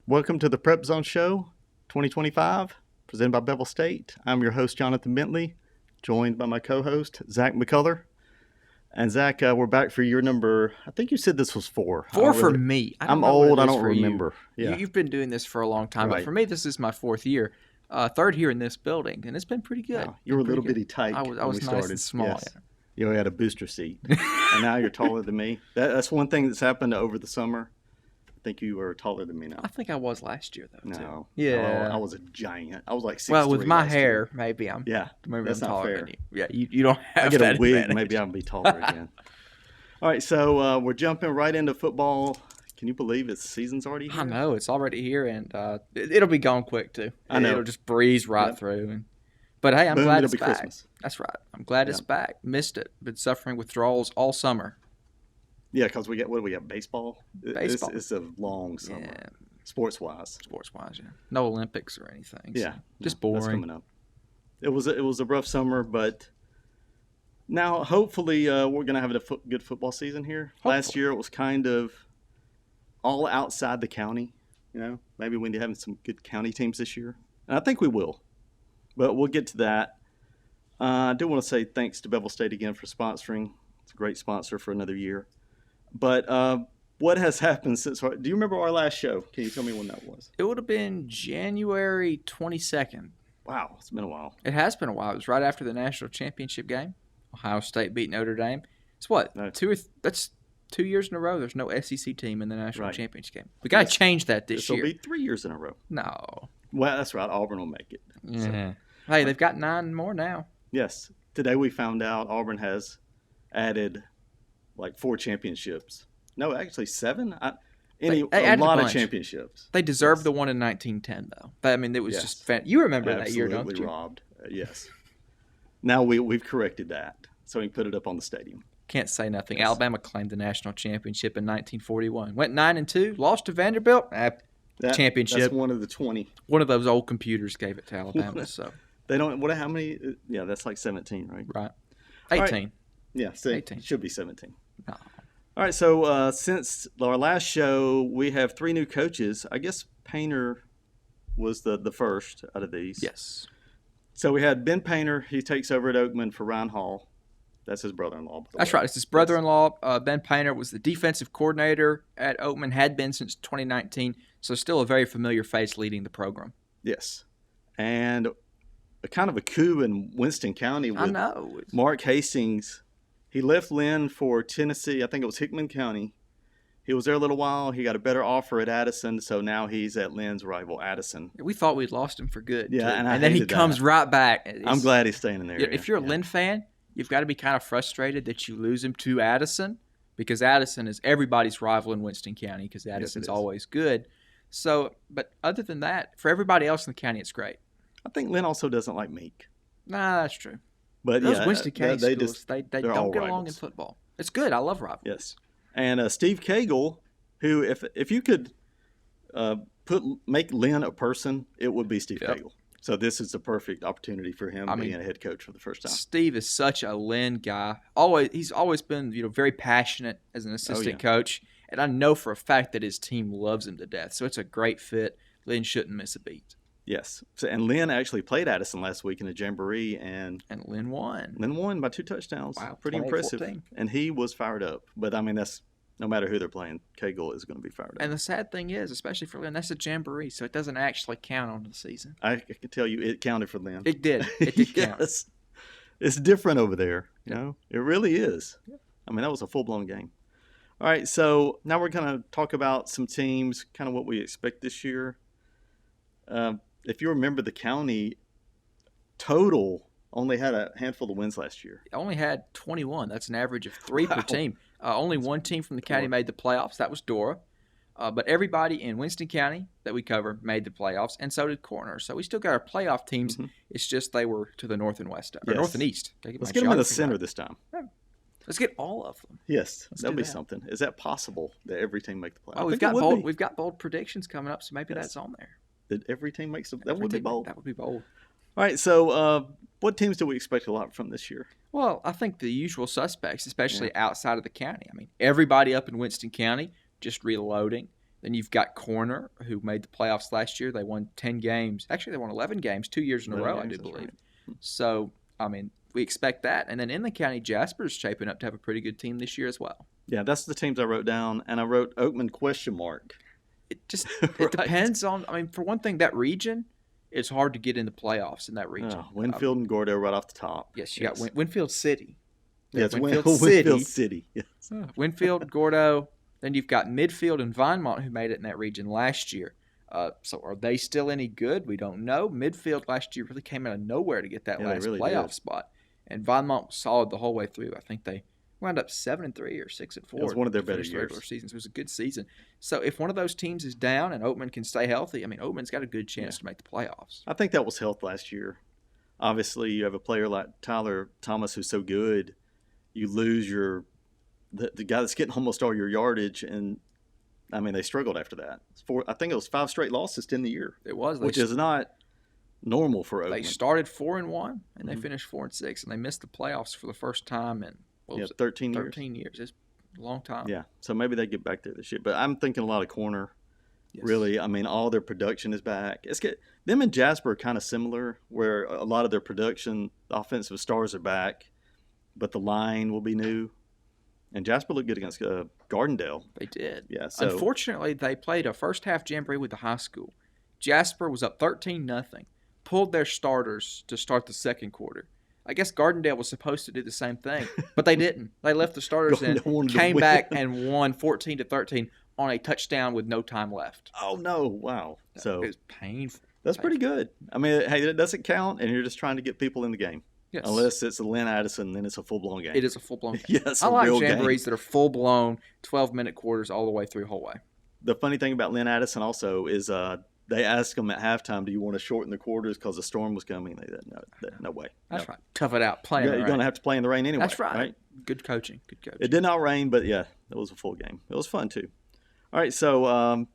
Welcome to the PrepZone Show 2025, presented by Bevel State. I'm your host, Johnathan Bentley, joined by my co-host, Zak McCullough. And Zak, we're back for year number, I think you said this was 4. Four for me. I'm old, I don't remember. Yeah. You've been doing this for a long time, Right. but for me, this is my 4th year. Third here in this building, and it's been pretty good. Wow, you were a little bitty tight I when was we nice started. and small. Yes. Yeah. You had a booster seat, and now you're taller than me. That's one thing that's happened over the summer. I think you were taller than me now. I think I was last year, though, too. No. Yeah. I was a giant. I was like 6'3". Well, with my last hair, year. maybe I'm That's I'm not taller fair. than you. Yeah, you don't have I get that a wig, advantage. maybe I'll be taller again. All right, so we're jumping right into football. Can you believe the season's already here? I know, it's already here, and it'll be gone quick, too. I know. It'll just breeze right through. But, hey, I'm Boom, glad it'll it's be back. Christmas. That's right. I'm glad it's back. Missed it. Been suffering withdrawals all summer. Yeah, because we got baseball. Baseball. It's a long summer, Yeah. sports-wise. Sports-wise, yeah. No Olympics or anything. So Yeah, just That's boring. coming up. It was a rough summer, but now hopefully we're gonna have a good football season here. Last Hopefully. year it was kind of all outside the county. You know, maybe we need to have some good county teams this year, and I think we will. But we'll get to that. I do want to say thanks to Bevel State again for sponsoring. It's a great sponsor for another year. But what has happened since? Do you remember our last show? Can you tell me when that was? It would have been January 22nd. Wow, it's been a while. It has been a while. It was right after the national championship game. Ohio State beat Notre Dame. It's what? No. That's 2 years in a row. There's no SEC team in the national Right. championship game. We got to Yes. change that this This will year. be 3 years in a row. No. Well, that's right. Auburn will make it. Yeah. Hey, they've got 9 more now. Yes. Today we found out Auburn has added like 4 championships. No, actually 7. They A added a lot of bunch. championships. They deserved the one in 1910, though. I mean, it was Yes. just you remember that year, don't Absolutely you? robbed. Yes. Now we've corrected that, so we can put it up on the stadium. Can't say nothing. Yes. Alabama claimed the national championship in 1941. Went 9-2, lost to Vanderbilt. Championship. That's one of the 20. One of those old computers gave it to Alabama. So They don't. What? How many? Yeah, that's like 17, right? right, All right. 18. Yeah, so 18. It should be 17. No. All right, so since our last show, we have 3 new coaches. I guess Painter was the first out of these. Yes. So we had Ben Painter. He takes over at Oakman for Ryan Hall. That's his brother-in-law. by the That's way. right. It's his brother-in-law. Ben Painter was the defensive coordinator at Oakman, had been since 2019, so still a very familiar face leading the program. Yes. And a kind of a coup in Winston County I with know. Mark Hastings. He left Lynn for Tennessee. I think it was Hickman County. He was there a little while. He got a better offer at Addison, so now he's at Lynn's rival, Addison. We thought we'd lost him for good. Yeah, too. and I then he hated that. comes right back. I'm glad he's staying in there. If you're a Lynn fan, you've got to be kind of frustrated that you lose him to Addison, because Addison is everybody's rival in Winston County, because Addison's is. always good. So, but other than that, for everybody else in the county, it's great. I think Lynn also doesn't like Meek. Nah, that's true. But Those yeah, Winston County they schools, just, they they're all don't get along in rivals. football. It's good. I love rivalries. Yes. And Steve Cagle, who, if you could make Lynn a person, it would be Steve Yep. Cagle. So this is the perfect opportunity for him being a head coach for the first time. Steve is such a Lynn guy. He's always been, very passionate as an assistant coach, and I know for a fact that his team loves him to death. So it's a great fit. Lynn shouldn't miss a beat. Yes. So, and Lynn actually played Addison last week in a jamboree, and Lynn won. Lynn won by 2 touchdowns. Wow, Pretty impressive. 28-14. And he was fired up. But, I mean, that's no matter who they're playing, Cagle is going to be fired up. And the sad thing is, especially for Lynn, that's a jamboree, so it doesn't actually count on the season. I can tell you it counted for Lynn. It did. It did count. Yes. It's different over there. You know, it really is. I mean, that was a full-blown game. All right, so now we're going to talk about some teams, kind of what we expect this year. If you remember, the county total only had a handful of wins last year. It only had 21. That's an average of 3 per team. Only one team from the county made the playoffs. That was Dora. But everybody in Winston County that we cover made the playoffs, and so did Corner. So we still got our playoff teams. Mm-hmm. It's just they were to the north and west, or Yes. north and east. Let's get them in the center this time. Let's get all of them. Yes, that'll do be that. something. Is that possible that every team make the playoffs? Oh, we've got bold predictions coming up, so maybe that's on there. That every team makes the, that would be bold. That would be bold. All right, so what teams do we expect a lot from this year? Well, I think the usual suspects, especially outside of the county. I mean, everybody up in Winston County just reloading. Then you've got corner, who made the playoffs last year. They won 10 games. Actually, they won 11 games 2 years in a row, I do believe. Right. So, I mean, we expect that. And then in the county, Jasper's shaping up to have a pretty good team this year as well. Yeah, that's the teams I wrote down, and I wrote Oakman ? It just Right. depends on. I mean, for one thing, that region, it's hard to get in the playoffs in that region. Winfield and Gordo right off the top. Yes, you got Winfield City. Yes, Winfield City. Yes. Winfield, Gordo. Then you've got Midfield and Vinemont, who made it in that region last year. So are they still any good? We don't know. Midfield last year really came out of nowhere to get that last really playoff spot. And Vinemont was solid the whole way through. I think they wound up 7-3 or 6-4. It was one of their better years. Regular seasons. It was a good season. So if one of those teams is down and Oatman can stay healthy, I mean, Oatman's got a good chance to make the playoffs. I think that was health last year. Obviously, you have a player like Tyler Thomas who's so good, you lose the guy that's getting almost all your yardage, and I mean they struggled after that. I think it was 5 straight losses to end the year. It was, which is not normal for Oakman. They started 4-1 and they finished 4-6, and they missed the playoffs for the first time in 13 years. 13 years. It's a long time. Yeah, so maybe they get back there this year. But I'm thinking a lot of corner. Yes. Really, I mean, all their production is back. Them and Jasper are kind of similar, where a lot of their production, the offensive stars are back, but the line will be new. And Jasper looked good against Gardendale. They did. Yeah. So, unfortunately, they played a first-half jamboree with the high school. Jasper was up 13-0, pulled their starters to start the second quarter. I guess Gardendale was supposed to do the same thing, but they didn't. They left the starters in, came back, and won 14-13 on a touchdown with no time left. Oh, no. Wow. So it was painful. That's pretty good. I mean, hey, it doesn't count, and you're just trying to get people in the game. Yes. Unless it's a Lynn Addison, then it's a full-blown game. It is a full-blown game. Yes, I like jamborees that are full-blown, 12-minute quarters all the way through the whole way. The funny thing about Lynn Addison also is they asked them at halftime, do you want to shorten the quarters because the storm was coming? They said, no way. That's right. Tough it out. Play in the rain. You're going to have to play in the rain anyway. That's right. Good coaching. It did not rain, but, yeah, it was a full game. It was fun, too. All right, so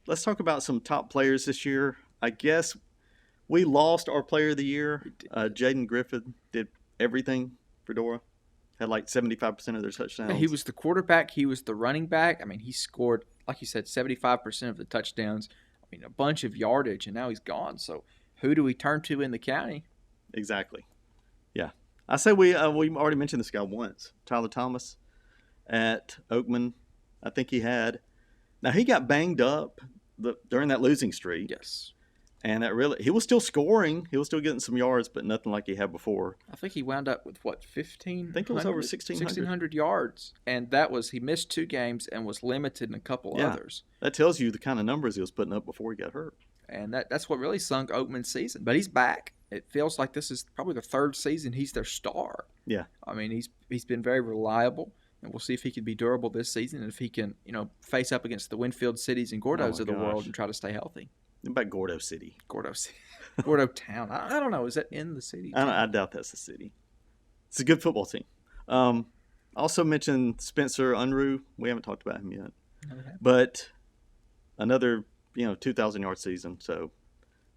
let's talk about some top players this year. I guess we lost our player of the year. Jaden Griffin did everything for Dora. Had like 75% of their touchdowns. He was the quarterback. He was the running back. I mean, he scored, like you said, 75% of the touchdowns. I mean, a bunch of yardage, and now he's gone. So who do we turn to in the county? Exactly. Yeah. I say we already mentioned this guy once. Tyler Thomas at Oakman. I think he had. Now, he got banged up during that losing streak. Yes. And he was still scoring. He was still getting some yards, but nothing like he had before. I think he wound up with, 1,500? I think it was over 1,600 yards. And he missed 2 games and was limited in a couple others. That tells you the kind of numbers he was putting up before he got hurt. And that's what really sunk Oakman's season. But he's back. It feels like this is probably the 3rd season he's their star. Yeah. I mean, he's been very reliable. And we'll see if he can be durable this season and if he can, face up against the Winfield Cities and Gordos of the world and try to stay healthy. What about Gordo City? Gordo Town. I don't know. Is that in the city? I doubt that's the city. It's a good football team. Also mentioned Spencer Unruh. We haven't talked about him yet. Okay. But another, 2,000-yard season. So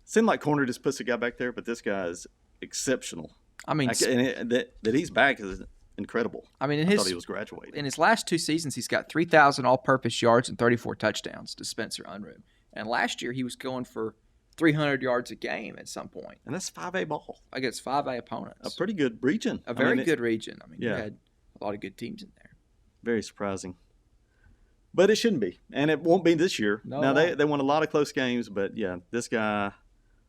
it seemed like corner just puts a guy back there, but this guy is exceptional. I mean, that he's back is incredible. I mean, I thought he was graduating. In his last 2 seasons, he's got 3,000 all-purpose yards and 34 touchdowns to Spencer Unruh. And last year, he was going for 300 yards a game at some point. And that's 5A ball. Against 5A opponents. A pretty good region. A very good region. I mean, you had a lot of good teams in there. Very surprising. But it shouldn't be. And it won't be this year. No. Now, they won a lot of close games, but, this guy,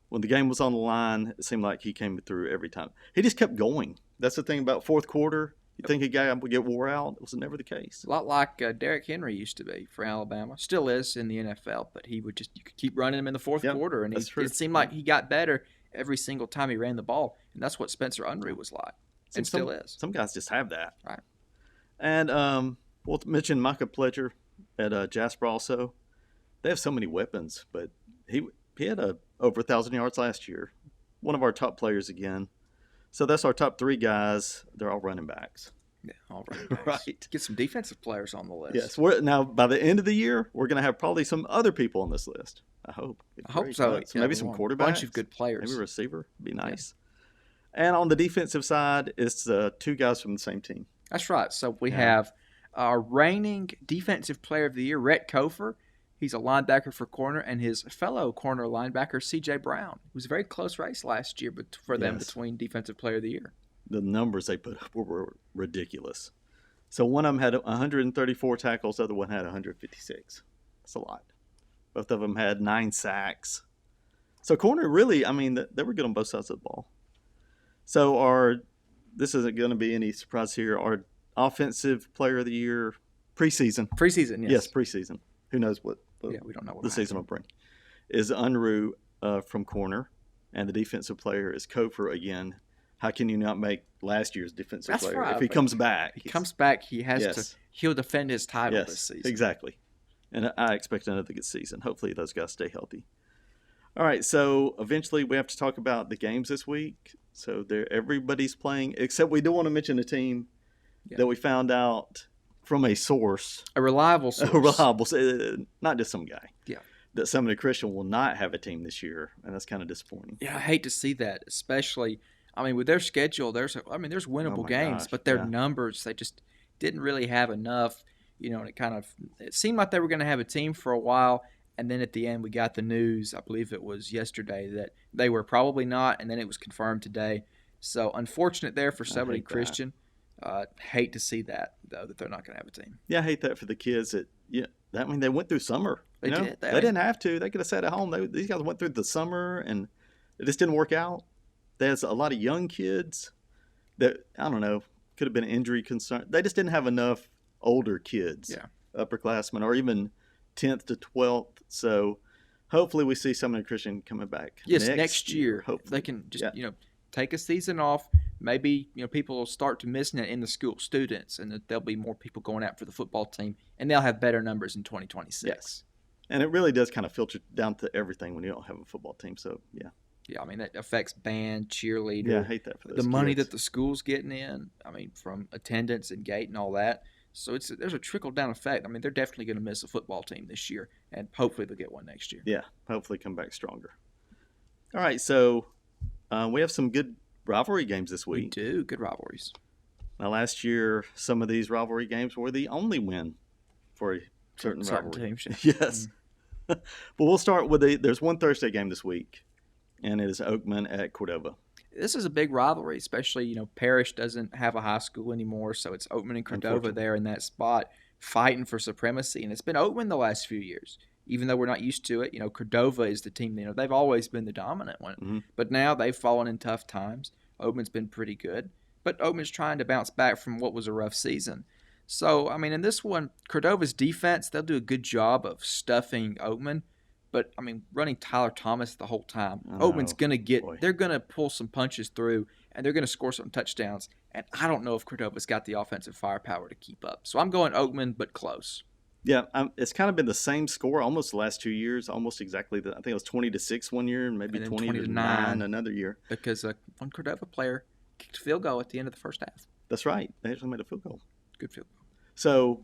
when the game was on the line, it seemed like he came through every time. He just kept going. That's the thing about fourth quarter. You think a guy would get wore out? It was never the case. A lot like Derrick Henry used to be for Alabama. Still is in the NFL, but you could keep running him in the fourth quarter, and it seemed like he got better every single time he ran the ball, and that's what Spencer Unruh was like, and still is. Some guys just have that. Right. And we'll mention Micah Pledger at Jasper also. They have so many weapons, but he had over 1,000 yards last year. One of our top players again. So that's our top 3 guys. They're all running backs. Yeah, all running backs. Right. Get some defensive players on the list. Yes. Now, by the end of the year, we're going to have probably some other people on this list. I hope. I hope so. Maybe some quarterbacks. A bunch of good players. Maybe a receiver. Be nice. Yeah. And on the defensive side, it's 2 guys from the same team. That's right. So we have our reigning defensive player of the year, Rhett Kofer. He's a linebacker for corner, and his fellow corner linebacker, C.J. Brown. It was a very close race last year for them between Defensive Player of the Year. The numbers they put up were ridiculous. So one of them had 134 tackles, the other one had 156. That's a lot. Both of them had 9 sacks. So corner really, I mean, they were good on both sides of the ball. So this isn't going to be any surprise here, our Offensive Player of the Year preseason. Preseason, yes. Yes, preseason. Who knows what we don't know what the season will bring. Is Unruh from corner, and the defensive player is Kofor again. How can you not make last year's defensive player? Right. If he comes back. He'll defend his title this season. Exactly. And I expect another good season. Hopefully those guys stay healthy. All right, so eventually we have to talk about the games this week. So everybody's playing, except we do want to mention a team that we found out from a source. A reliable source. Not just some guy. Yeah. That Seminole Christian will not have a team this year, and that's kind of disappointing. Yeah, I hate to see that, especially, I mean, with their schedule, there's winnable games, but their numbers, they just didn't really have enough, and it seemed like they were going to have a team for a while, and then at the end we got the news, I believe it was yesterday, that they were probably not, and then it was confirmed today. So unfortunate there for Seminole Christian. Hate to see that, though, that they're not going to have a team. Yeah, I hate that for the kids. They went through summer. They did. They didn't have to. They could have sat at home. These guys went through the summer, and it just didn't work out. There's a lot of young kids that, I don't know, could have been injury concern. They just didn't have enough older kids, upperclassmen, or even 10th to 12th. So hopefully we see Seminole Christian coming back. Yes, next year. Hopefully. They can just, take a season off. Maybe people will start to miss it in the school, students, and that there'll be more people going out for the football team, and they'll have better numbers in 2026. Yes, and it really does kind of filter down to everything when you don't have a football team. So I mean that affects band, cheerleader. Yeah, I hate that for those money kids. that the school's getting in. I mean, from attendance and gate and all that. So there's a trickle down effect. I mean, they're definitely going to miss a football team this year, and hopefully they'll get one next year. Yeah, hopefully come back stronger. All right, so we have some good rivalry games this week. We do. Good rivalries. Now, last year, some of these rivalry games were the only win for a certain rivalry. Team. Yes. But we'll start with there's one Thursday game this week, and it is Oakman at Cordova. This is a big rivalry, especially, Parrish doesn't have a high school anymore, so it's Oakman and Cordova there in that spot fighting for supremacy. And it's been Oakman the last few years. Even though we're not used to it, Cordova is the team, they've always been the dominant one. Mm-hmm. But now they've fallen in tough times. Oakman's been pretty good. But Oakman's trying to bounce back from what was a rough season. So, I mean, in this one, Cordova's defense, they'll do a good job of stuffing Oakman. But, I mean, running Tyler Thomas the whole time, Oakman's going to they're going to pull some punches through, and they're going to score some touchdowns. And I don't know if Cordova's got the offensive firepower to keep up. So I'm going Oakman, but close. Yeah, it's kind of been the same score almost the last 2 years, almost exactly. I think it was 20-6 one year and maybe 20-9 another year. Because one Cordova player kicked a field goal at the end of the first half. That's right. They actually made a field goal. Good field goal. So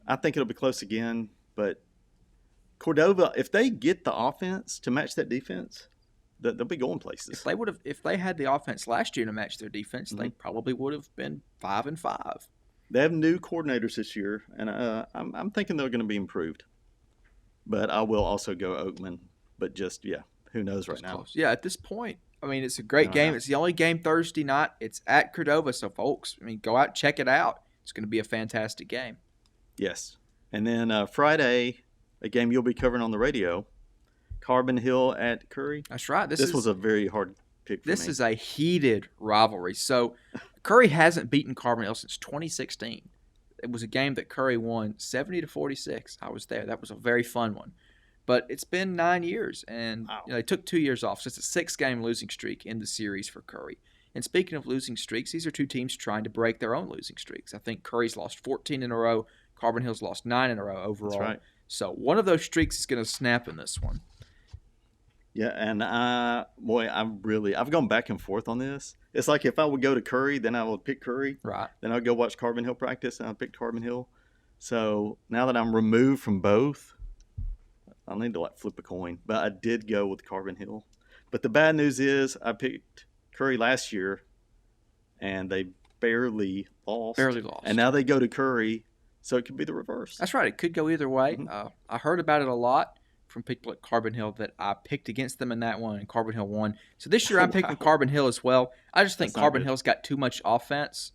I think it'll be close again, but Cordova, if they get the offense to match that defense, they'll be going places. If they had the offense last year to match their defense, they probably would have been 5-5. They have new coordinators this year, and I'm thinking they're going to be improved. But I will also go Oakman. But who knows right now? Close. Yeah, at this point, I mean, it's a great game. It's the only game Thursday night. It's at Cordova, so folks, I mean, go out, check it out. It's going to be a fantastic game. Yes, and then Friday, a game you'll be covering on the radio, Carbon Hill at Curry. That's right. This was a very hard pick for me. This is a heated rivalry. So Curry hasn't beaten Carbon Hill since 2016. It was a game that Curry won 70-46. I was there. That was a very fun one. But it's been 9 years, and they took 2 years off. So it's a 6-game losing streak in the series for Curry. And speaking of losing streaks, these are two teams trying to break their own losing streaks. I think Curry's lost 14 in a row. Carbon Hill's lost 9 in a row overall. That's right. So one of those streaks is going to snap in this one. Yeah, and I've gone back and forth on this. It's like if I would go to Curry, then I would pick Curry. Right. Then I'd go watch Carbon Hill practice, and I'd pick Carbon Hill. So now that I'm removed from both, I'll need to flip a coin. But I did go with Carbon Hill. But the bad news is I picked Curry last year, and they barely lost. Barely lost. And now they go to Curry, So it could be the reverse. That's right. It could go either way. Mm-hmm. I heard about it a lot from people at Carbon Hill that I picked against them in that one, and Carbon Hill won. So this year I'm picking Carbon Hill as well. I just think Carbon Hill's got too much offense.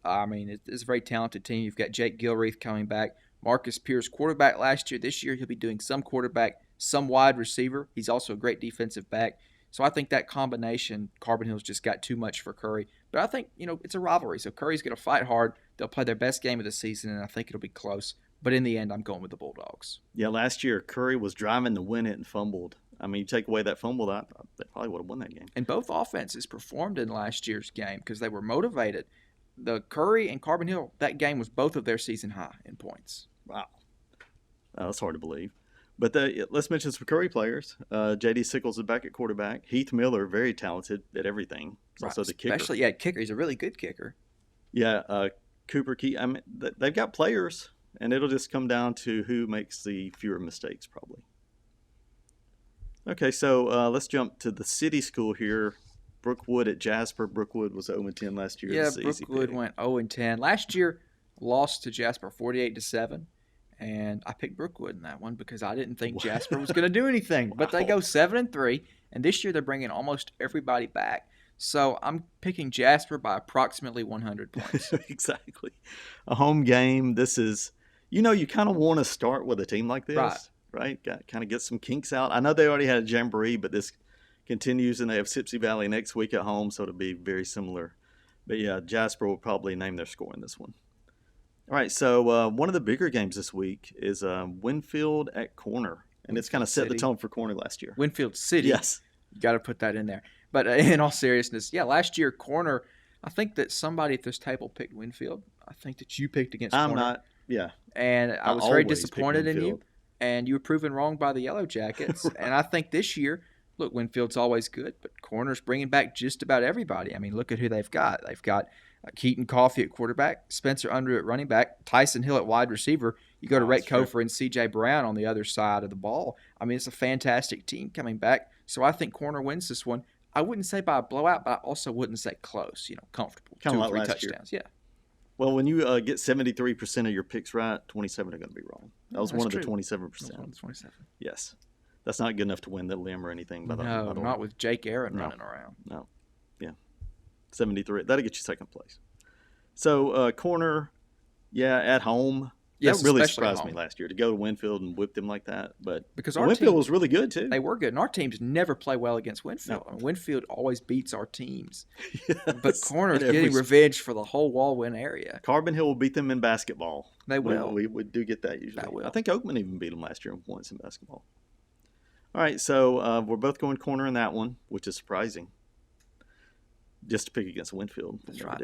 I mean, it's a very talented team. You've got Jake Gilreath coming back. Marcus Pierce, quarterback last year. This year he'll be doing some quarterback, some wide receiver. He's also a great defensive back. So I think that combination, Carbon Hill's just got too much for Curry. But I think, it's a rivalry. So Curry's going to fight hard. They'll play their best game of the season, and I think it'll be close. But in the end, I'm going with the Bulldogs. Yeah, last year Curry was driving to win it and fumbled. I mean, you take away that fumble, they probably would have won that game. And both offenses performed in last year's game because they were motivated. The Curry and Carbon Hill, that game was both of their season high in points. Wow. That's hard to believe. But let's mention some Curry players. J.D. Sickles is back at quarterback. Heath Miller, very talented at everything. He's also the kicker. Especially, kicker. He's a really good kicker. Yeah, Cooper Key. I mean, they've got players, and it'll just come down to who makes the fewer mistakes, probably. Okay, so let's jump to the city school here. Brookwood at Jasper. Brookwood was 0-10 last year. Yeah, Brookwood went 0-10. Last year, lost to Jasper 48-7. And I picked Brookwood in that one because I didn't think Jasper was going to do anything. But they go 7-3, and this year they're bringing almost everybody back. So I'm picking Jasper by approximately 100 points. Exactly. A home game. This is, you kind of want to start with a team like this, right? Kind of get some kinks out. I know they already had a jamboree, but this continues, and they have Sipsey Valley next week at home, so it'll be very similar. But yeah, Jasper will probably name their score in this one. All right, so one of the bigger games this week is Winfield at Corner, and it's kind of set the tone for Corner last year. Winfield City. Yes. You got to put that in there. But in all seriousness, last year Corner, I think that somebody at this table picked Winfield. I think that you picked against Corner. I'm not, yeah. And I was very disappointed in you, and you were proven wrong by the Yellow Jackets. And I think this year, look, Winfield's always good, but Corner's bringing back just about everybody. I mean, look at who they've got. They've got Keaton Coffey at quarterback, Spencer Underwood at running back, Tyson Hill at wide receiver. You go to Rhett Kofer and C.J. Brown on the other side of the ball. I mean, it's a fantastic team coming back. So I think Corner wins this one. I wouldn't say by a blowout, but I also wouldn't say close, comfortable. Kind of like 2 or 3 last touchdowns. Year. Yeah. Well, when you get 73% of your picks right, 27 are going to be wrong. That was one of the 27%. 27. Yes. That's not good enough to win the limb or anything. By the not way. with Jake Aaron running around. No. Yeah. 73. That'll get you second place. So, Corner, at home. That really surprised me last year to go to Winfield and whip them like that. But because Winfield was really good, too. They were good. And our teams never play well against Winfield. No. I mean, Winfield always beats our teams. Yes. But Corner's getting revenge for the whole Wallwin area. Carbon Hill will beat them in basketball. They will. We do get that usually. That will. I think Oakman even beat them last year once in basketball. All right, so we're both going Corner in that one, which is surprising. Just to pick against Winfield. That's right.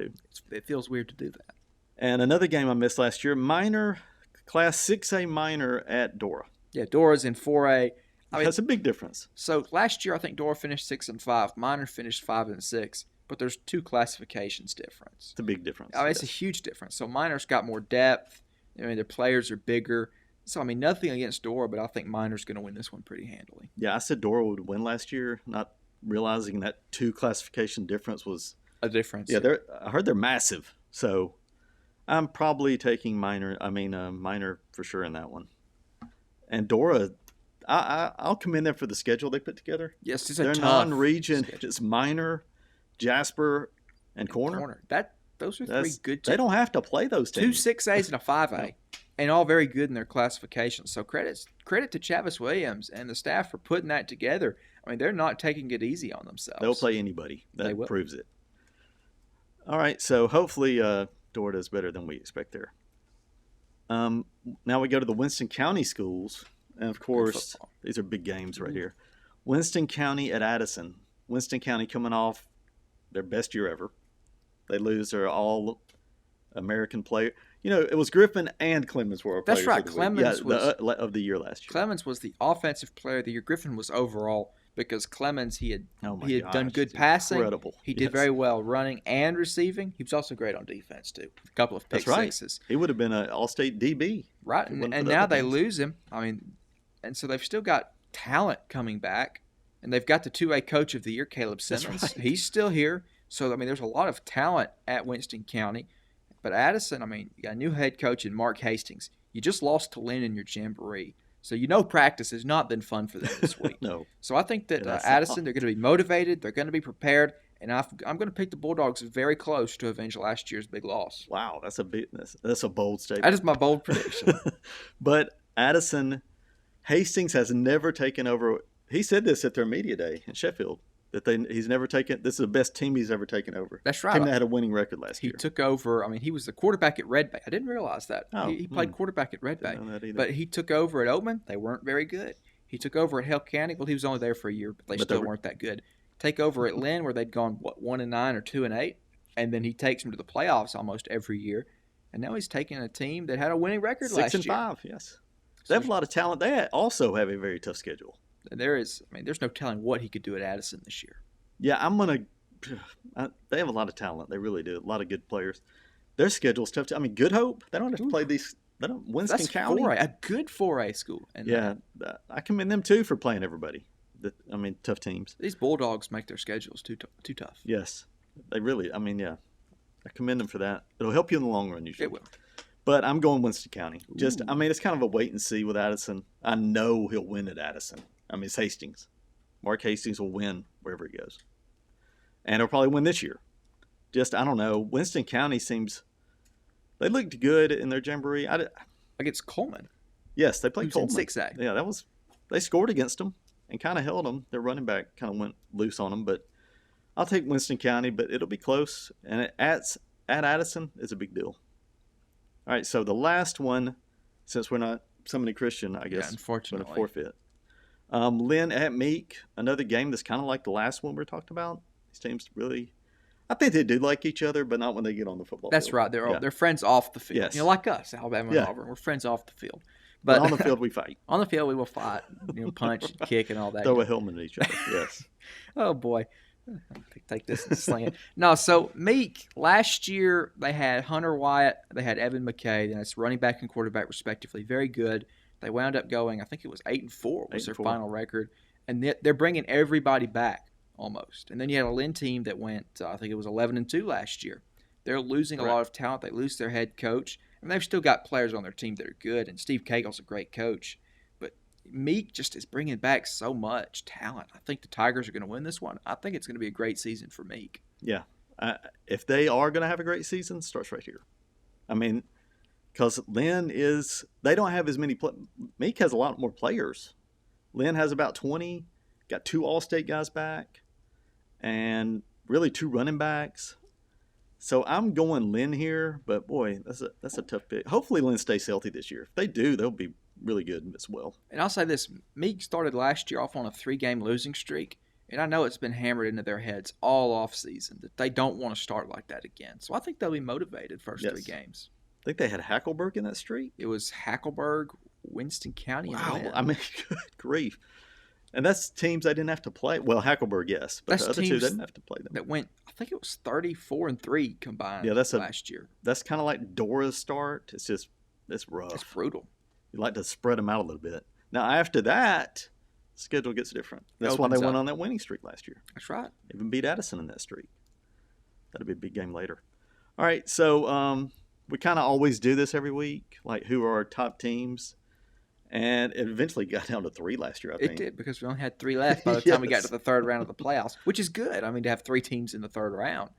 It feels weird to do that. And another game I missed last year, minor, Class 6A minor at Dora. Yeah, Dora's in 4A. That's a big difference. So last year, I think Dora finished 6-5. Minor finished 5-6. But there's 2 classifications difference. It's a big difference. I mean, it's a huge difference. So Minor's got more depth. I mean, their players are bigger. So, I mean, nothing against Dora, but I think Minor's going to win this one pretty handily. Yeah, I said Dora would win last year, not realizing that 2 classification difference was a difference. Yeah, I heard they're massive. So I'm probably taking Minor for sure in that one. And Dora, I'll come in there for the schedule they put together. Yes, it's They're non-region. It's Minor, Jasper, and Corner. Those are 3 good teams. They don't have to play those teams. 2 6As and a 5A. And all very good in their classifications. So credit to Chavis Williams and the staff for putting that together. I mean, they're not taking it easy on themselves. They'll play anybody. That proves it. All right, so hopefully Dora does better than we expect there. Now we go to the Winston County schools. And, of course, these are big games right here. Winston County at Addison. Winston County coming off their best year ever. They lose their all-American player. It was Griffin and Clemens were our players. That's right. Clemens was of the year last year. Clemens was the offensive player of the year. Griffin was overall because Clemens he had done good passing. Incredible. He did very well running and receiving. He was also great on defense too. A couple of pick sixes. He would have been an All-State DB. Right, and now they lose him. I mean, and so they've still got talent coming back, and they've got the 2A Coach of the Year, Caleb Simmons. That's right. He's still here. So I mean, there's a lot of talent at Winston County. But Addison, I mean, you got a new head coach in Mark Hastings. You just lost to Lynn in your jamboree. So practice has not been fun for them this week. No. So I think that Yeah, that's Addison, they're going to be motivated. They're going to be prepared. And I'm going to pick the Bulldogs very close to avenge last year's big loss. Wow, that's a bold statement. That is my bold prediction. But Addison, Hastings has never taken over. He said this at their media day in Sheffield, that he's never taken. This is the best team he's ever taken over. That's right. Team that had a winning record last year. He took over. I mean, he was the quarterback at Red Bay. I didn't realize that. Oh, he played quarterback at Red Bay. Didn't know that either. But he took over at Oatman. They weren't very good. He took over at Hale County. Well, he was only there for a year, but they still weren't that good. Take over at Lynn, where they'd gone 1-9 or 2-8, and then he takes them to the playoffs almost every year. And now he's taking a team that had a winning record last year. 6-5, yes. They have a lot of talent. They also have a very tough schedule. There's no telling what he could do at Addison this year. Yeah, they have a lot of talent. They really do. A lot of good players. Their schedule's tough too. I mean, Good Hope, they don't have to play these. They don't. Winston County. 4A, a good 4A school. And yeah, I commend them too for playing everybody. Tough teams. These Bulldogs make their schedules too tough. Yes, they really. I commend them for that. It'll help you in the long run, usually. It will. But I'm going Winston County. Ooh. It's kind of a wait and see with Addison. I know he'll win at Addison. It's Hastings. Mark Hastings will win wherever he goes. And he'll probably win this year. I don't know. Winston County they looked good in their jamboree. Against Coleman. Yes, they played Coleman. In 6A. Yeah, they scored against them and kind of held them. Their running back kind of went loose on them. But I'll take Winston County, but it'll be close. And at Addison, it's a big deal. All right, so the last one, since we're not summoning Christian, I guess, unfortunately, going to forfeit. Lynn at Meek, another game that's kind of like the last one we talked about. These teams really, I think they do like each other, but not when they get on the football field. That's right. They're friends off the field. Yes. Like us, Alabama and Auburn. We're friends off the field. But on the field, we fight. On the field, we will fight. Punch, kick, and all that. Throw a helmet at each other, yes. Oh, boy. Take this and sling it. No, so Meek, last year they had Hunter Wyatt, they had Evan McKay, and it's running back and quarterback respectively. Very good. They wound up going, I think it was 8-4 was their final record. And they're bringing everybody back almost. And then you had a Lynn team that went, I think it was 11-2 last year. They're losing a lot of talent. They lose their head coach. And they've still got players on their team that are good. And Steve Cagle's a great coach. But Meek just is bringing back so much talent. I think the Tigers are going to win this one. I think it's going to be a great season for Meek. Yeah. If they are going to have a great season, it starts right here. Because Lynn they don't have as many Meek has a lot more players. Lynn has about 20, got 2 All-State guys back, and really 2 running backs. So I'm going Lynn here, but boy, that's a tough pick. Hopefully Lynn stays healthy this year. If they do, they'll be really good as well. And I'll say this, Meek started last year off on a 3-game losing streak, and I know it's been hammered into their heads all off season that they don't want to start like that again. So I think they'll be motivated first 3 games. I think they had Hackleberg in that streak. It was Hackleberg, Winston County, and Lynn. Good grief. And that's teams they didn't have to play. Well, Hackleberg, yes, but that's the other 2 didn't have to play them. That went, I think it was 34-3 combined. Last year. That's kind of like Dora's start. It's rough. It's brutal. You like to spread them out a little bit. Now after that, the schedule gets different. That's why they went on that winning streak last year. That's right. Even beat Addison in that streak. That'll be a big game later. All right, so we kind of always do this every week, like who are our top teams. And it eventually got down to 3 last year, I think. It did, because we only had 3 left by the time we got to the 3rd round of the playoffs, which is good. To have 3 teams in the 3rd round.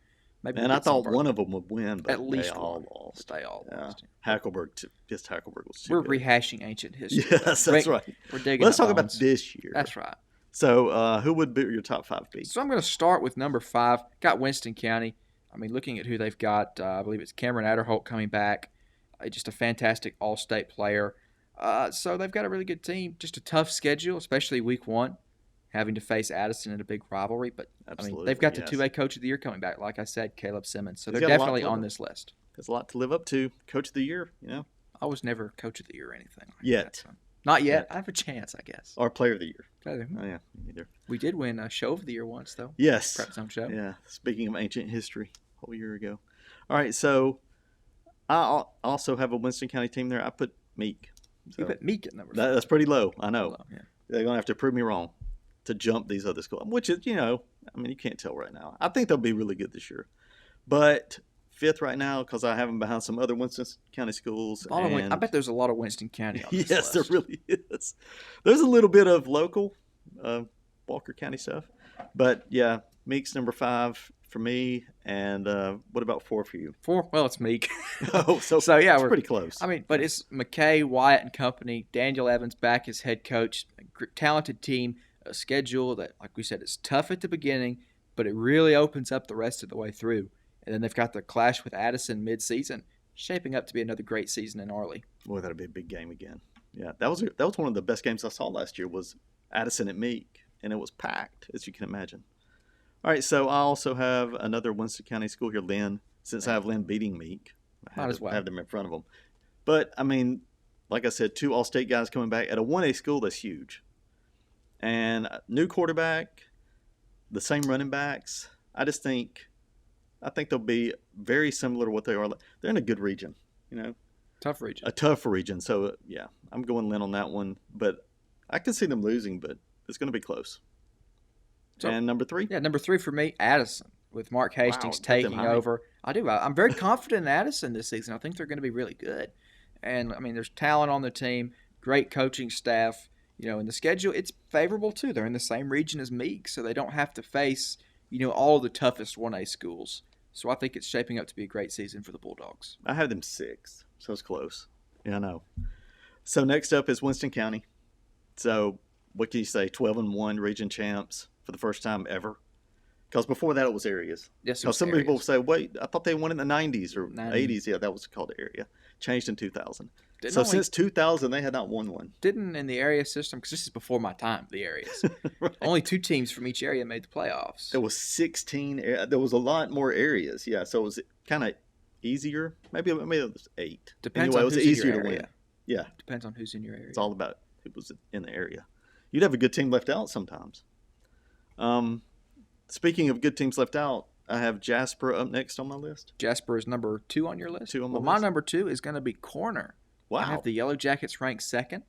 Maybe I thought one of them would win, but at least they all lost. They all lost. Hackleberg was too We're good. rehashing ancient history. Yes, that's right. We're digging. Let's talk about this year. That's right. So who would be your top 5 be? So I'm going to start with number 5. Got Winston County. Looking at who they've got, I believe it's Cameron Adderholt coming back. Just a fantastic all-state player. So they've got a really good team. Just a tough schedule, especially week 1, having to face Addison in a big rivalry. But they've got the 2A Coach of the Year coming back, like I said, Caleb Simmons. So they're definitely on this list. There's a lot to live up to. Coach of the Year, I was never Coach of the Year or anything like yet. That, so. Not yet. I have a chance, I guess. Or Player of the Year. Oh yeah, me neither. We did win a Show of the Year once, though. Yes. PrepZone Show. Yeah. Speaking of ancient history, a whole year ago. All right, so I also have a Winston County team there. I put Meek. So you put Meek at number 5. That's pretty low. I know. Yeah. They're going to have to prove me wrong to jump these other schools, which is, you can't tell right now. I think they'll be really good this year. But fifth right now because I have them behind some other Winston County schools. I bet there's a lot of Winston County on this yes, list. there really is. There's a little bit of local Walker County stuff. But, yeah, Meek's number 5 for me. And what about 4 for you? 4? Well, it's Meek. Oh, so yeah, we're pretty close. I mean, but it's McKay, Wyatt, and company. Daniel Evans back as head coach. Talented team. A schedule that, like we said, is tough at the beginning, but it really opens up the rest of the way through. And then they've got the clash with Addison mid-season, shaping up to be another great season in Arley. Boy, that'll be a big game again. Yeah, that was one of the best games I saw last year was Addison at Meek, and it was packed, as you can imagine. All right, so I also have another Winston County school here, Lynn. Since I have Lynn beating Meek, I have them in front of them. But, I mean, like I said, 2 All-State guys coming back. At a 1A school, that's huge. And new quarterback, the same running backs. I think they'll be very similar to what they are. They're in a good region, Tough region. A tough region. So, yeah, I'm going Lynn on that one. But I can see them losing, but it's going to be close. So, and number 3? Yeah, number 3 for me, Addison, with Mark Hastings taking over. I do. I'm very confident in Addison this season. I think they're going to be really good. And, I mean, there's talent on the team, great coaching staff. In the schedule, it's favorable, too. They're in the same region as Meek, so they don't have to face, all of the toughest 1A schools. So I think it's shaping up to be a great season for the Bulldogs. I have them 6th, so it's close. Yeah, I know. So next up is Winston County. So what can you say? 12-1 region champs for the first time ever. Because before that it was areas. Yes, some people say, wait, I thought they won in the 90s or 80s. Yeah, that was called area. Changed in 2000. Since 2000, they had not won one. Didn't in the area system, because this is before my time, the areas. Right. Only 2 teams from each area made the playoffs. There was 16. There was a lot more areas. Yeah, so it was kind of easier. Maybe it was 8. Depends anyway, on it was who's easier in your to area. win. Yeah. Depends on who's in your area. It's all about it was in the area. You'd have a good team left out sometimes. Speaking of good teams left out, I have Jasper up next on my list. Jasper is number 2 on your list? 2 on my list. My number 2 is going to be Corner. Wow. I have the Yellow Jackets ranked 2nd.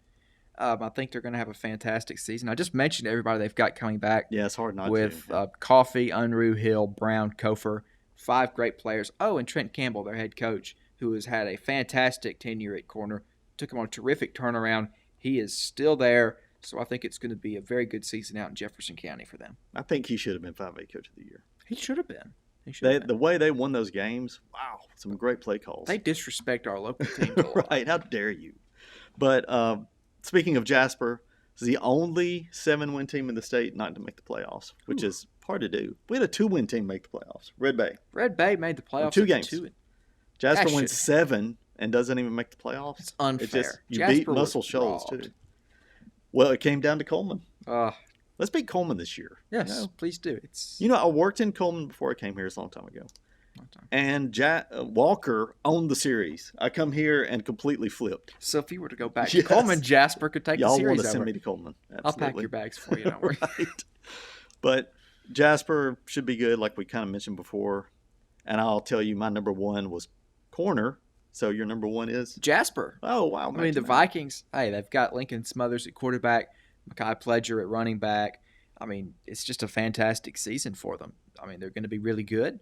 I think they're going to have a fantastic season. I just mentioned everybody they've got coming back. Yeah, it's hard not with, to. With Coffey, Unruh, Hill, Brown, Kofer, 5 great players. Oh, and Trent Campbell, their head coach, who has had a fantastic tenure at Corner. Took him on a terrific turnaround. He is still there. So I think it's going to be a very good season out in Jefferson County for them. I think he should have been 5A Coach of the Year. He should have been. The way they won those games, wow, some great play calls. They disrespect our local teams a lot. Right, how dare you. But speaking of Jasper, it's the only 7-win team in the state not to make the playoffs, which is hard to do. We had a 2-win team make the playoffs, Red Bay. Red Bay made the playoffs. 2 games. Jasper wins 7 and doesn't even make the playoffs. It's unfair. You beat Muscle Shoals, too. Well, it came down to Coleman. Let's beat Coleman this year. Yes, please do. I worked in Coleman before I came here. It's a long time ago. And Walker owned the series. I come here and completely flipped. So if you were to go back to Coleman, Jasper could take the series over. Y'all want to send me to Coleman. Absolutely. I'll pack your bags for you. Don't worry. Right. But Jasper should be good, like we kind of mentioned before. And I'll tell you, my number 1 was Corner. So your number 1 is? Jasper. Oh, wow. I mean, the Vikings, they've got Lincoln Smothers at quarterback, Mekhi Pledger at running back. I mean, it's just a fantastic season for them. I mean, they're going to be really good.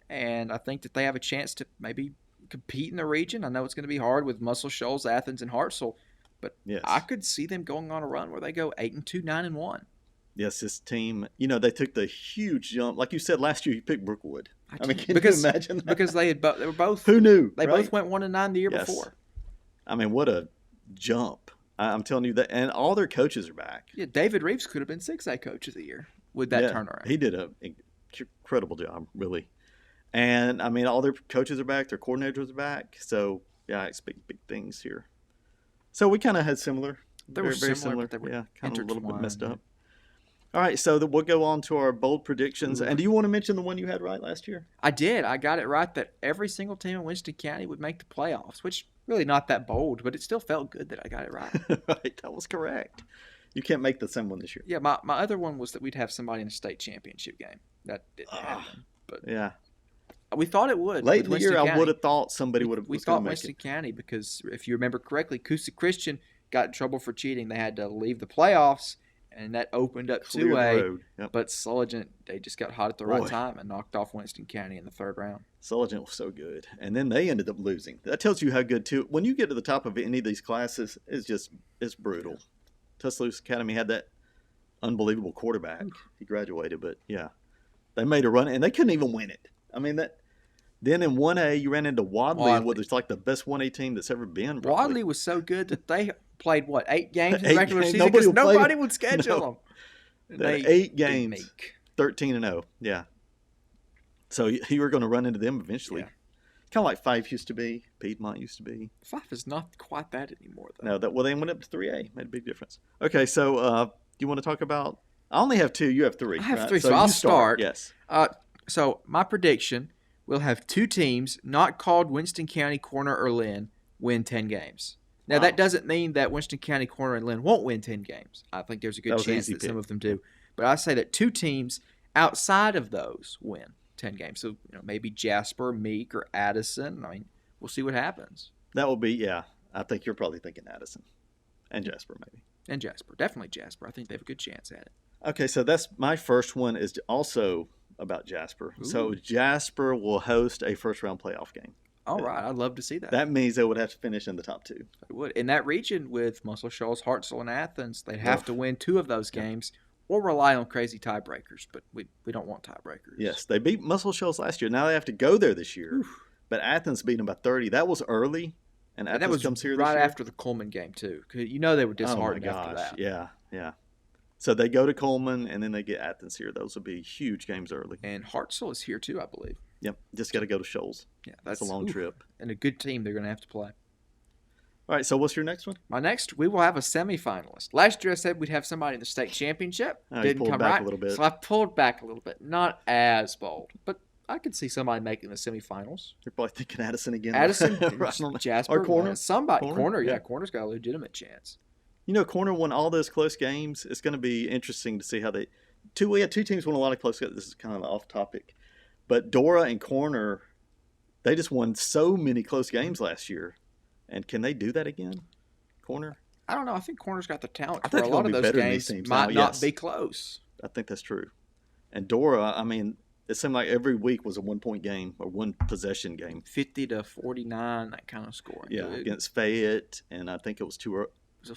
And I think that they have a chance to maybe compete in the region. I know it's going to be hard with Muscle Shoals, Athens, and Hartselle. But yes. I could see them going on a run where they go 8-2, 9-1. Yes, this team, they took the huge jump. Like you said, last year you picked Brookwood. Can you imagine that? Because they were both. Who knew? They both went 1-9 the year before. I mean, what a jump. I'm telling you that. And all their coaches are back. Yeah, David Reeves could have been 6A Coach of the Year with that turnaround. He did an incredible job, really. And, I mean, all their coaches are back. Their coordinators are back. So, yeah, I expect big things here. So, we kind of had similar. They were very similar. But they were kind of a little bit messed up. All right, so we'll go on to our bold predictions. And do you want to mention the one you had right last year? I did. I got it right that every single team in Winston County would make the playoffs, which really not that bold, but it still felt good that I got it right. Right, that was correct. You can't make the same one this year. Yeah, my other one was that we'd have somebody in a state championship game. That didn't happen. But yeah. We thought it would. Late in the year, I would have thought somebody would have. We thought Winston County because if you remember correctly, Coosa Christian got in trouble for cheating. They had to leave the playoffs, and that opened up Clear the 2A. road. Yep. But Sulligent, they just got hot at the right Boy. time and knocked off Winston County in the third round. Sulligent was so good, and then they ended up losing. That tells you how good too. When you get to the top of any of these classes, it's brutal. Tuscaloosa Academy had that unbelievable quarterback. He graduated, but yeah, they made a run, and they couldn't even win it. I mean that. Then in 1A, you ran into Wadley, which is like the best 1A team that's ever been. Probably. Wadley was so good that they played, 8 games in the 8 regular games. season because Nobody nobody would schedule them. They had 8 games, 13-0. Yeah. So you were going to run into them eventually. Yeah. Kind of like 5 used to be, Piedmont used to be. 5 is not quite that anymore, though. No, they went up to 3A. Made a big difference. Okay, so do you want to talk about? I only have 2. You have 3. I have right? 3, so I'll start. Yes. So my prediction, we'll have 2 teams not called Winston County, Corner, or Lynn win 10 games. Now, that doesn't mean that Winston County, Corner, and Lynn won't win 10 games. I think there's a good chance that some of them do. But I say that 2 teams outside of those win 10 games. So, maybe Jasper, Meek, or Addison. I mean, we'll see what happens. That will be, yeah. I think you're probably thinking Addison and Jasper, maybe. And Jasper. Definitely Jasper. I think they have a good chance at it. Okay, so that's my first one is also about Jasper. Ooh. So Jasper will host a first-round playoff game. All right. I'd love to see that. That means they would have to finish in the top 2. It would. In that region with Muscle Shoals, Hartselle, and Athens, they'd have to win 2 of those games or rely on crazy tiebreakers. But we don't want tiebreakers. Yes, they beat Muscle Shoals last year. Now they have to go there this year. Oof. But Athens beat them by 30. That was early, and Athens that was comes here right this year. after the Coleman game, too. Because they were disheartened after that. Yeah. So they go to Coleman, and then they get Athens here. Those will be huge games early. And Hartselle is here, too, I believe. Yep, just got to go to Shoals. Yeah, that's a long trip. And a good team they're going to have to play. All right, so what's your next one? My next, we will have a semifinalist. Last year I said we'd have somebody in the state championship. Didn't come right. A little bit. So I pulled back a little bit. Not as bold, but I could see somebody making the semifinals. You're probably thinking Addison again. Addison, right. Jasper, or Corner. Somebody. Corner, yeah. Corner's got a legitimate chance. Corner won all those close games. It's going to be interesting to see how they. We had 2 teams won a lot of close games. This is kind of off topic, but Dora and Corner, they just won so many close games last year, and can they do that again? Corner. I don't know. I think Corner's got the talent for a lot of those games. Might not be close. I think that's true. And Dora, I mean, it seemed like every week was a 1-point game or 1 possession game. 50-49, that kind of scoring. Yeah, against Fayette, and I think it was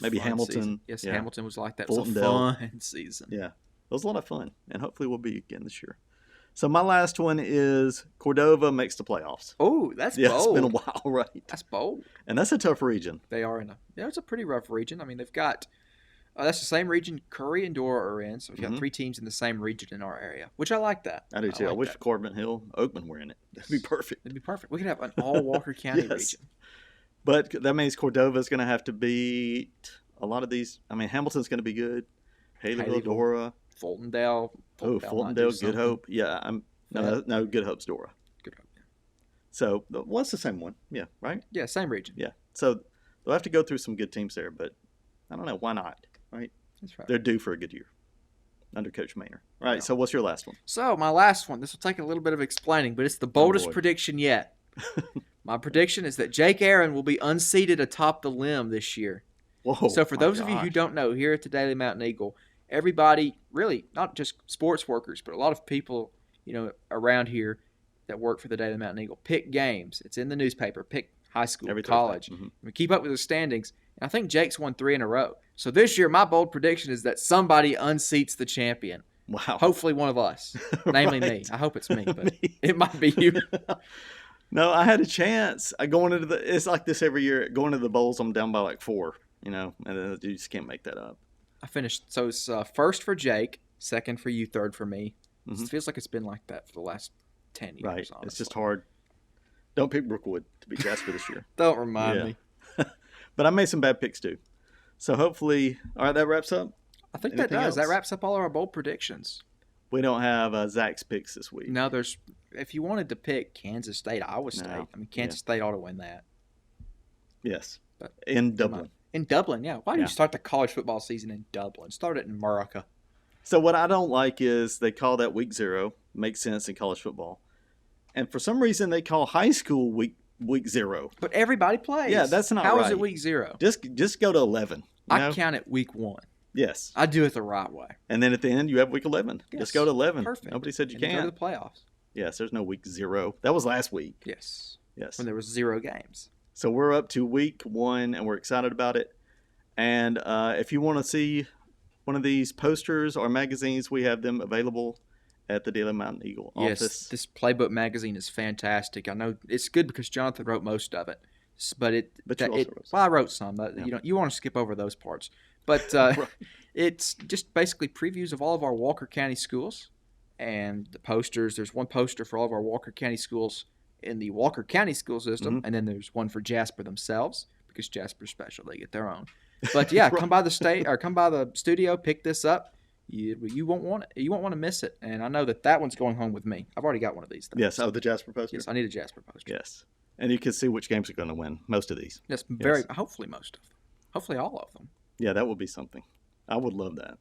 maybe Hamilton. Season. Yes, yeah. Hamilton was like that. It was a fun season. Yeah, it was a lot of fun, and hopefully we'll be again this year. So my last one is Cordova makes the playoffs. Oh, that's bold. It's been a while, right? That's bold. And that's a tough region. They are it's a pretty rough region. I mean, they've got that's the same region Curry and Dora are in. So we've got 3 teams in the same region in our area, which I like that. I do too. I wish Corbin Hill, Oakman were in it. That'd be perfect. It'd be perfect. We could have an all Walker County region. But that means Cordova is going to have to beat a lot of these. I mean, Hamilton's going to be good. Haleyville, Dora. Fultondale. Fultondale, Good Hope. Yeah, no, Good Hope's Dora. Good Hope, yeah. So, what's the same one? Yeah, right? Yeah, same region. Yeah. So, they'll have to go through some good teams there, but I don't know. Why not? Right? That's right. They're due for a good year under Coach Maynor. All right, so what's your last one? So, my last one, this will take a little bit of explaining, but it's the boldest prediction yet. My prediction is that Jake Aaron will be unseated atop the limb this year. Whoa, so, for those of you who don't know, here at the Daily Mountain Eagle, everybody, really, not just sports workers, but a lot of people, around here that work for the Daily Mountain Eagle, pick games. It's in the newspaper. Pick high school, college. Mm-hmm. We keep up with the standings. And I think Jake's won 3 in a row. So this year, my bold prediction is that somebody unseats the champion. Wow. Hopefully one of us, namely me. I hope it's me, but it might be you. No, I had a chance. It's like this every year. Going to the bowls, I'm down by like 4, and then you just can't make that up. I finished. So it's first for Jake, second for you, third for me. Mm-hmm. It feels like it's been like that for the last 10 years. Right. Honestly. It's just hard. Don't pick Brookwood to beat Jasper this year. Don't remind me. But I made some bad picks too. So hopefully, all right, that wraps up. I think that does. Else? That wraps up all of our bold predictions. We don't have Zach's picks this week. No, if you wanted to pick Kansas State, Iowa State, I mean, Kansas State ought to win that. Yes. But in Dublin. In Dublin, yeah. Why do you start the college football season in Dublin? Start it in America. So what I don't like is they call that week 0. Makes sense in college football. And for some reason, they call high school week 0. But everybody plays. Yeah, that's not right. How is it week 0? Just go to 11. I count it week 1. Yes. I do it the right way. And then at the end, you have week 11. Yes. Just go to 11. Perfect. Nobody said you And then can't. go to the playoffs. Yes, there's no week 0. That was last week. Yes. Yes. When there was 0 games. So we're up to week 1, and we're excited about it. And if you want to see one of these posters or magazines, we have them available at the Daily Mountain Eagle office. Yes, this Playbook magazine is fantastic. I know it's good because Johnathan wrote most of it, but you also wrote some. well, I wrote some. You want to skip over those parts, but Right. it's just basically previews of all of our Walker County schools and the posters. There's one poster for all of our Walker County schools in the Walker County school system, and then there's one for Jasper themselves because Jasper's special; they get their own. But yeah, come by the studio, pick this up. You won't want it. You won't want to miss it. And I know that one's going home with me. I've already got one of these things. Yes, the Jasper poster? Yes, I need a Jasper poster. Yes. And you can see which games are going to win, most of these. Yes, hopefully most of them. Hopefully all of them. Yeah, that would be something. I would love that.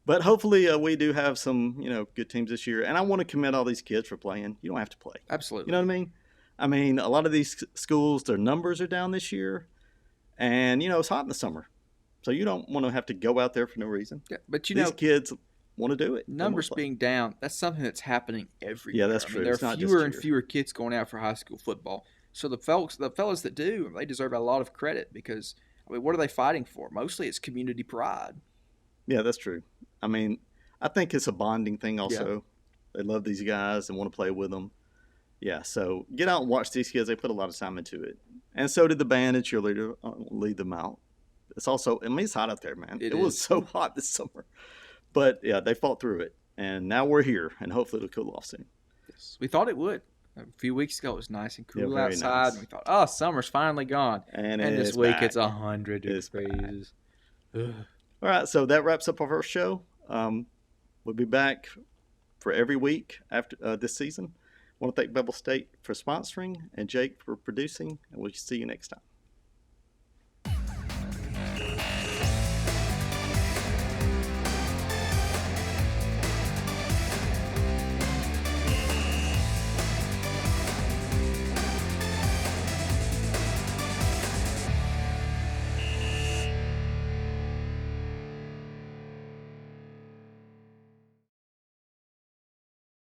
But hopefully we do have some, good teams this year. And I want to commend all these kids for playing. You don't have to play. Absolutely. You know what I mean? I mean, a lot of these schools, their numbers are down this year. And, it's hot in the summer. So you don't want to have to go out there for no reason. Yeah, but these kids want to do it. Numbers being down, that's something that's happening every year. Yeah, that's true. There It's are not fewer just and here. fewer kids going out for high school football. So the fellas that do, they deserve a lot of credit because, what are they fighting for? Mostly it's community pride. Yeah, that's true. I mean, I think it's a bonding thing also. Yeah. They love these guys and want to play with them. Yeah, so get out and watch these kids. They put a lot of time into it. And so did the band and cheerleader lead them out. It's also, it's hot out there, man. It was so hot this summer. But, yeah, they fought through it. And now we're here, and hopefully it'll cool off soon. Yes. We thought it would. A few weeks ago, it was nice and cool outside. Nice. And we thought, summer's finally gone. And this week, back. it's 100 degrees. All right, so that wraps up our first show. We'll be back for every week after this season. I want to thank Bevel State for sponsoring and Jake for producing, and we'll see you next time.